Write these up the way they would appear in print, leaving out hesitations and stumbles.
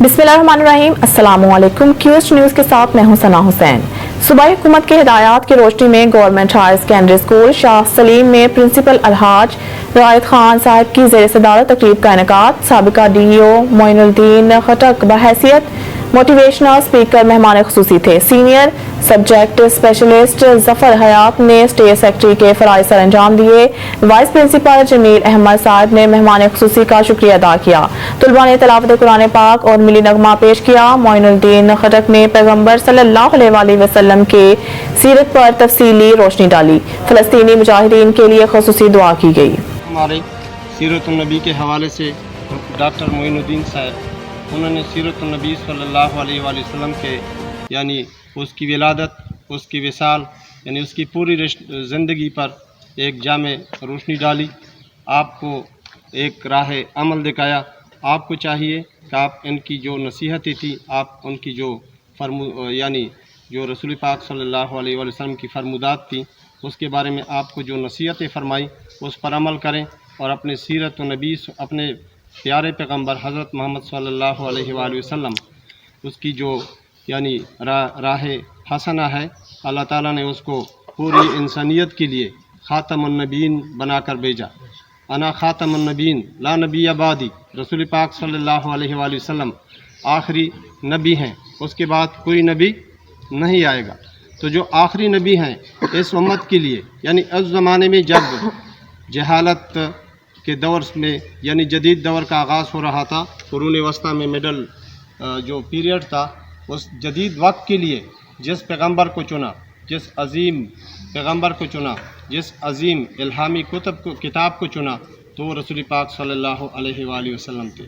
बिस्मिल्लाहिर्रहमानिर्रहीम। अस्सलामुअलैकुम। QS news के साथ मैं हूं सना हुसैन। सूबाई हुकूमत की हिदायत की रोशनी में government higher secondary school Shah Saleem में प्रिंसिपल अलहाज रायद खान साहब की ज़ेर सदारत तकरीब का इनेकाद। साबिका डीईओ मोइनुद्दीन खटक बहैसियत मोटिवेशनल स्पीकर मेहमान खुसूसी थे। सीनियर सब्जेक्ट स्पेशलिस्ट जफर हयात ने स्टेट सेक्रेटरी के फराइज सर अंजाम दिए। वाइस प्रिंसिपल जमील अहमद साहब ने मेहमान खुसूसी का शुक्रिया अदा किया। तलबा ने तिलावत कुरान पाक और मिली नगमा पेश किया। मोइनुद्दीन खटक ने पैगम्बर सल्लल्लाहु अलैहि वसल्लम के सीरत पर तफसीली रोशनी डाली। फलस्तीनी मुजाहिदीन के लिए खुसूसी दुआ की गई। हमारे सीरत नबी के हवाले से डॉक्टर मोइनुद्दीन साहब उन्होंने सीरत नबी सल्लल्लाहु अलैहि वसल्लम के यानी उसकी विलादत, उसकी विसाल यानी उसकी पूरी ज़िंदगी पर एक जामे रोशनी डाली, आपको एक राह अमल दिखाया। आपको चाहिए कि आप इनकी जो नसीहतें थी, आप उनकी जो यानी जो रसूल पाक सल्लल्लाहु अलैहि वसल्लम की फरमुदात थी, उसके बारे में आपको जो नसीहतें फरमाई उस पर अमल करें और अपने सीरत नबी अपने प्यारे पैगम्बर हज़रत मोहम्मद सल्लल्लाहु अलैहि वसल्लम उसकी जो यानी राह हसना है, अल्लाह ताला ने उसको पूरी इंसानियत के लिए ख़ातमुन नबीन बनाकर भेजा। अना ख़ातमुन नबीन ला नबी आबादी, रसूल पाक सल्लल्लाहु अलैहि वसल्लम आखिरी नबी हैं, उसके बाद कोई नबी नहीं आएगा। तो जो आखिरी नबी हैं इस उम्मत के लिए, यानी उस ज़माने में जब जहालत के दौर में यानी जदीद दौर का आगाज़ हो रहा था, कुरून वस्ता में मिडल जो पीरियड था, उस जदीद वक्त के लिए जिस पैगम्बर को चुना, जिस अज़ीम पैगम्बर को चुना, जिस अज़ीम इल्हामी किताब को चुना, तो वो रसूल पाक सल्लल्लाहु अलैहि वसल्लम थे।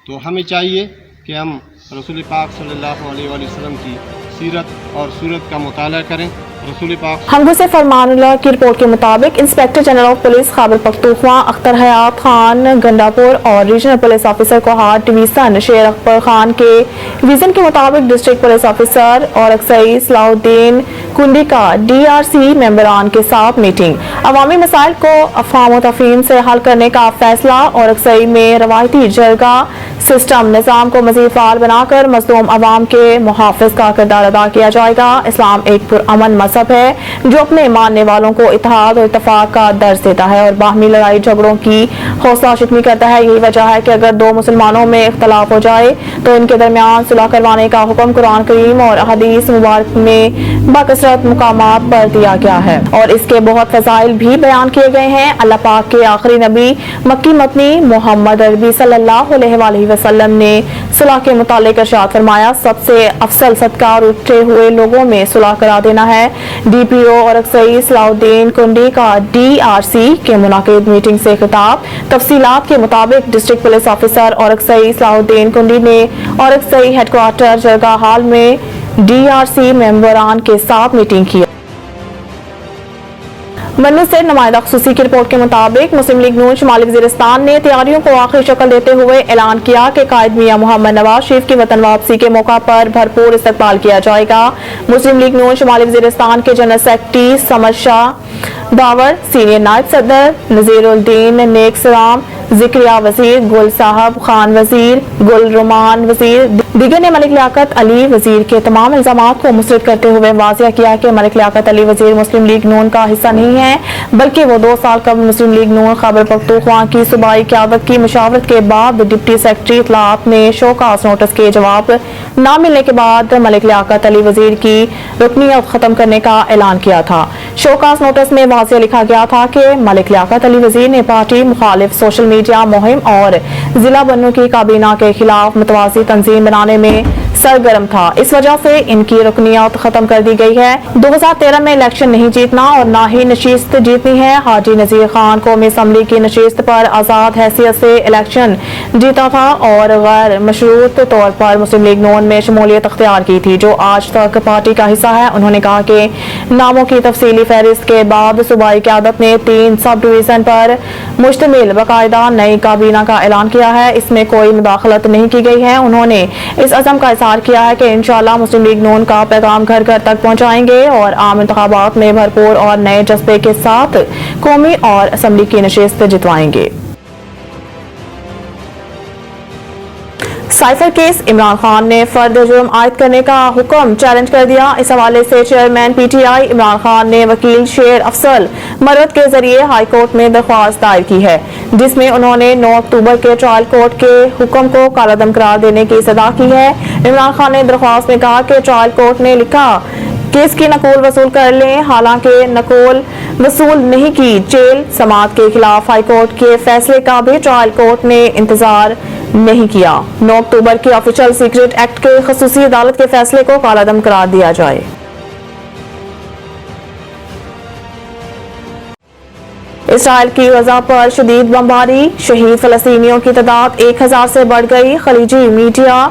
तो हमें चाहिए कि हम रसूल पाक सल्लल्लाहु अलैहि वसल्लम की सीरत और सूरत का मुताला करें। हमगो से फरमानुल्लाह की रिपोर्ट के मुताबिक inspector general of police Khyber Pakhtunkhwa Akhtar Hayat Khan Gandapur और regional police officer Kohat division Sher Akbar Khan के विजन के मुताबिक डिस्ट्रिक्ट पुलिस ऑफिसर और अक्सई सलाउद्दीन कुंडी का DRC मेंबरान के साथ मीटिंग। अवामी मसाइल को अफवाह तफहीम से हल करने का फैसला और अक्सई में रवायती जरगा सिस्टम निज़ाम को मज़ीद फाल बनाकर मज़लूम अवाम के मुहाफ़िज़ का किरदार अदा किया जाएगा। इस्लाम एक पुरअमन मज़हब है जो अपने मानने वालों को इत्तेहाद और इत्तफ़ाक़ का दर्ज देता है और बाहमी लड़ाई झगड़ों की हौसला शिकनी करता है। यही वजह है कि अगर दो मुसलमानों में इख्तलाफ हो जाए तो इनके दरमियान सुलह करवाने का हुक्म कुरान करीम और हदीस मुबारक में बाकसरत मुकामात पर दिया गया है और इसके बहुत फज़ाइल भी बयान किए गए हैं। अल्लाह पाक के आखिरी नबी मक्की मतनी मोहम्मद अरबी सल्लल्लाहु अलैहि वसल्लम ने सुलह के मुतालिक इरशाद फरमाया, सबसे अफसल सदका उठे हुए लोगों में सुलह करा देना है। DPO और अक्सई सलाउद्दीन कुंडी का DRC के मुनाकिद मीटिंग से खिताब। तफसीलात के मुताबिक डिस्ट्रिक्ट पुलिस ऑफिसर और अक्सई सलाउद्दीन कुंडी ने और अक्सई हेडक्वार्टर जरगा हाल में DRC मेंबरान के साथ मीटिंग की। मन्नू से नुमाइंदा खुसूसी की रिपोर्ट के मुताबिक मुस्लिम लीग नून शुमाली वज़ीरिस्तान ने तैयारियों को आखिरी शक्ल देते हुए ऐलान किया कि कायद मियां मोहम्मद नवाज शरीफ की वतन वापसी के मौका पर भरपूर इस्तकबाल किया जाएगा। मुस्लिम लीग नून शुमाली वज़ीरिस्तान के general secretary Samad Shah the power, senior नायब सदर नज़ीरुद्दीन नेक सलाम, जिक्रिया वजीर, गुल साहब खान वजीर, गुल रुमान वजीर दीगर ने मलिक लियाकत अली वजीर के तमाम इल्जामात को मुस्तरद करते हुए वाज़िया किया कि मलिक लियाकत अली वजीर मुस्लिम लीग नून का हिस्सा नहीं है, बल्कि वो 2 साल कबल मुस्लिम लीग नून खैबर पख्तूनख्वा की सूबाई क़यादत की मशावरत के बाद डिप्टी सेक्रेटरी इत्तलात ने शोकास नोटिस के जवाब न मिलने के बाद मलिक लियाकत अली वजीर की रुकनीत खत्म करने का ऐलान किया था। शोकास नोटिस में वाज़िया लिखा गया था कि मलिक लियाकत अली वजीर ने पार्टी मुखालिफ सोशल मीडिया मुहिम और जिला बन्नू की काबीना के खिलाफ मुतवाज़ी तंजीम बनाने में सरगर्म था, इस वजह से इनकी रुकनियत खत्म कर दी गई है। 2013 में इलेक्शन नहीं जीतना और ना ही नशीस्त जीतनी है। हाजी नजीर खान कौमी असम्बली की नशीस्त पर आज़ाद हैसियत से इलेक्शन जीता था और गैर मशरूत तौर पर मुस्लिम लीग नून में शमूलियत अख्तियार की थी, जो आज तक पार्टी का हिस्सा है। उन्होंने कहा कि नामों की तफसीली फहरिस्त के बाद सूबाई क़यादत ने 3 सब डिवीजन पर मुश्तमिल बाकायदा नई काबीना का ऐलान किया है, इसमें कोई मुदाखलत नहीं की गई है। उन्होंने इस अज़म का इज़हार किया है कि इंशाअल्लाह मुस्लिम लीग नून का पैगाम घर घर तक पहुंचाएंगे और आम इंतखाबात में भरपूर और नए जज्बे के साथ कौमी और असम्बली की नशिस्त जितवाएंगे। साइफर केस, इमरान खान ने फर्द जुर्म आयद करने का हुक्म चैलेंज कर दिया। इस हवाले से चेयरमैन पीटीआई इमरान खान ने वकील शेर अफसल मरवत के जरिए हाई कोर्ट में दरख्वास्त दायर की है, जिसमें उन्होंने 9 अक्टूबर के ट्रायल कोर्ट के हुक्म को कालादम करार देने की सदा की है। इमरान खान ने दरख्वास्त में कहा कि ट्रायल कोर्ट ने लिखा केस की नकूल वसूल कर लें, हालांकि नकूल वसूल नहीं की। जेल समात के खिलाफ हाई कोर्ट के फैसले का भी ट्रायल कोर्ट ने इंतजार नहीं किया। 9 अक्टूबर के ऑफिशियल सीक्रेट एक्ट के खसूसी अदालत के फैसले को कालादम करार दिया जाए। इसराइल की गजा पर शदीद बमबारी, शहीद फलस्तीनियों की तादाद 1000 से बढ़ गई। खलीजी मीडिया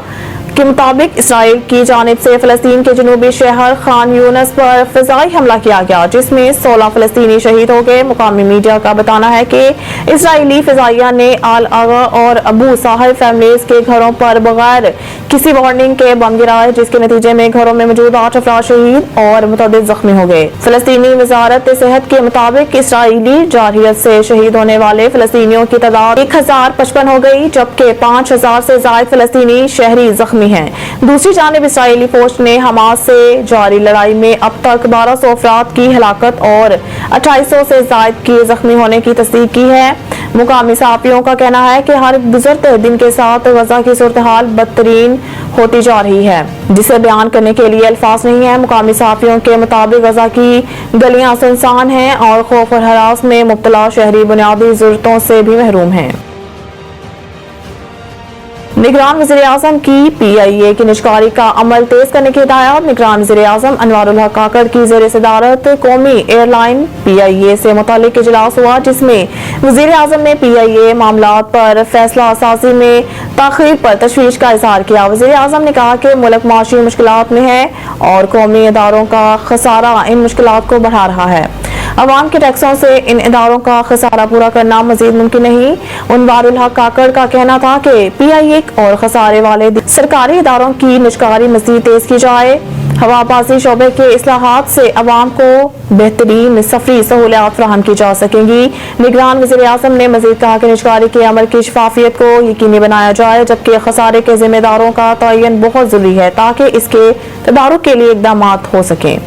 के मुताबिक इसराइल की जानिब से फलस्तीन के जनूबी शहर खान यूनस पर फिजाई हमला किया गया, जिसमें 16 फलस्तीनी शहीद हो गए। मुकामी मीडिया का बताना है कि इसराइली फिजाइया ने आल आगा और अबू साहिब फैमिलीज के घरों पर बगैर किसी वार्निंग के बम गिराए, जिसके नतीजे में घरों में मौजूद 8 अफराद शहीद और मुतअद्दिद जख्मी हो गए। फलस्तीनी वजारत सेहत के मुताबिक इसराइली जारहियत से शहीद होने वाले फलस्तीनियों की तादाद 1055 हो गई, जबकि 5000 से ज्यादा फलस्तीनी शहरी जख्मी हैं। दूसरी जानिब इसराइली फौज ने हमास से जारी लड़ाई में अब तक 1200 अफराद की हलाकत और 2800 से ज्यादा की जख्मी होने की तस्दीक की है। मुकामी सहाफियों का कहना है कि हर गुजरते दिन के साथ गजा की सूरत हाल बदतरीन होती जा रही है, जिसे बयान करने के लिए अल्फाज नहीं है। मुकामी सहाफियों के मुताबिक गजा की गलियां सुनसान हैं और खौफ और हरास में मुब्तला शहरी बुनियादी जरूरतों से भी महरूम हैं। निगरान वज़ीर-ए-आज़म की PIA की निजकारी का अमल तेज करने की हिदायत। निगरान वज़ीर-ए-आज़म अनवारुल हक काकड़ की ज़ेर-ए-सदारत कौमी एयरलाइन PIA से मुतालिक इजलास हुआ, जिसमें वज़ीर-ए-आज़म ने PIA मामलात पर फैसला साजी में ताख़ीर पर तशवीश का इजहार किया। वज़ीर-ए-आज़म ने कहा कि मुल्क माशी मुश्किलात में है और कौमी इदारों का खसारा इन मुश्किलात को बढ़ा रहा है। अवाम के टैक्सों से इन इदारों का खसारा पूरा करना मजीद मुमकिन नहीं। अनवारुल हक काकड़ का कहना था कि PIA और खसारे वाले सरकारी इदारों की निजकारी मजीद तेज की जाए। हवाबाजी शोबे के इस्लाहात से अवाम को बेहतरीन सफरी सहूलियात फराहम की जा सकेंगी। निगरान वज़ीर-ए-आज़म ने मजीद कहा कि निजकारी के अमल की शफाफियत को यकीनी बनाया जाए, जबकि खसारे के जिम्मेदारों का तयन बहुत जरूरी है ताकि इसके तदारुक के लिए इकदाम हो सकें।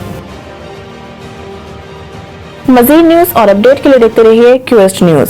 मजीद न्यूज और अपडेट के लिए देखते रहिए QS न्यूज।